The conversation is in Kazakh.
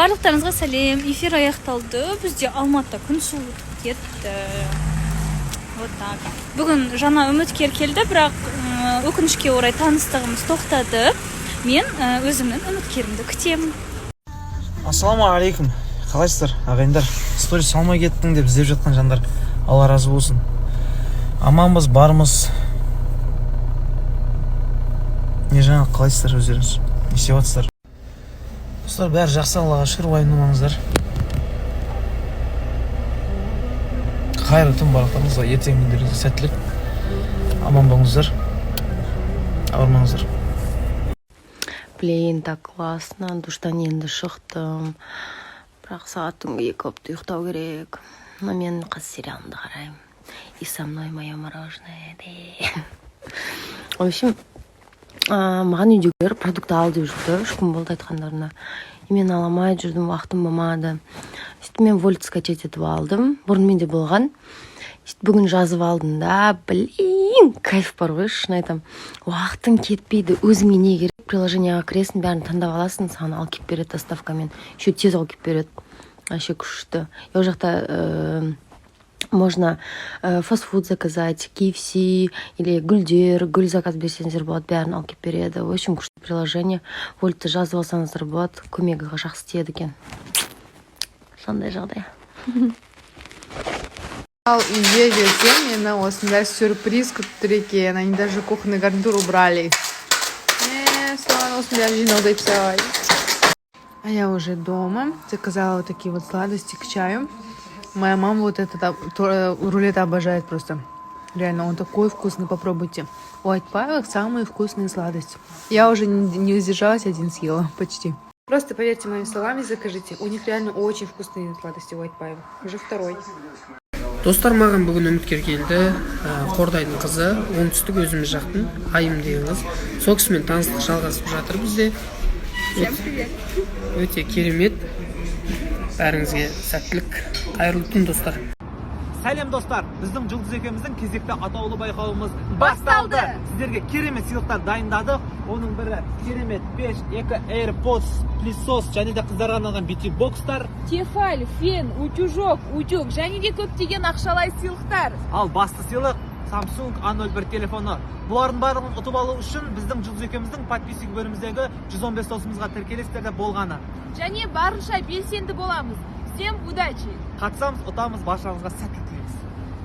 Барлықтарыңызға сәлем. Эфир аяқталды. Бізде Алматыда күн суытып кетті. Вот так. Бүгін жаңа үміткер келді, бірақ өкінішке орай таныстығымыз тоқтады. Мен өзімнің үміткерімді күтемін. Ассаламу-алейкум. Қалайсыздар, ағайындар? Сторис салмай кеттің деп іздеп жатқан жандар, Алла разы болсын. Аманбыз, бармыз. Не жаңа қалайсыздар өздеріңіз? Не істеп жатсыздар? Достар, бәрі жақсы, Аллаға шүкір, уайымдамаңыздар. Қайырлы түн барлықтарыңызға, ертең күндеріңізге сәттілік. Аман болыңыздар. Ауырмаңыздар. Блин, так классно, душтан енді шықтым. Бірақ сағат түнгі 2 болып ұйықтау керек. Но мен қазір сериалымды қараймын. И со мной мое мороженое. В общем, маған үйдегілер продукт ал деп жүрді, 3 күн болды айтқандарына. И мен аламай жүрдім, уақытым болмады. Сөйтіп мен вольт скачать етіп алдым. Бұрын менде болған. Бүгін жазып алдым да, блин, кайф бар ғой, шын айтам. Уақытың кетпейді, өзіңе не керек? Приложенияға кіресің, бәрін таңдап аласың, саған алып келіп береді доставкамен. Еще тез алып келіп береді. Вообще күшті. Ол жақта можно фастфуд заказать, KFC или гүл заказ берсеңіздер болады, бәрін алып келіп береді. В общем, күшті приложение. Вольтты жазып алсаңыздар болады, көмегі жақсы тиеді екен. Сондай жағдай. Ал үйге келсем, мені осындай сюрприз күтті екен. Они даже кухонный гарнитур убрали. Соған осындай жинал деп сай. А я уже дома. Заказала вот такие вот сладости к чаю. Моя мама вот этот рулет обожает просто. Реально, он такой вкусный, попробуйте. У White Pie самые вкусные сладости. Я уже не удержалась, один съела почти. Просто поверьте моим словам и закажите. У них реально очень вкусные сладости у White Pie. Уже второй. Достар, маған бүгін үміткер келді. Қордайдың қызы, оңтүстік өзіміз жақтың, Айым деген қыз. Сол кісімен таныстық жалғасып жатыр бізде. Өте керемет. Бәріңізге сәттілік. Қайырлы түн, достар. Сәлем достар, біздің Жұлдыз екеуміздің кезекті атаулы байқауымыз басталды. Сіздерге керемет сыйлықтар дайындадық. Оның бірі керемет 5-2 AirPods, пылесос және де қыздарға арналған бьюти-бокстар. Тефаль, фен, утюжок, утюг және де көптеген ақшалай сыйлықтар. Ал басты сыйлық Samsung A01 телефоны. Бұлардың барлығын ұтып алу үшін біздің Жұлдыз екеуміздің подписчик бөліміміздегі 115 досымызға тіркелесіздер де болғаны. Және барынша белсенді боламыз. Всем удачи! Қатысамыз, ұтамыз, баршаңызға сәттілік.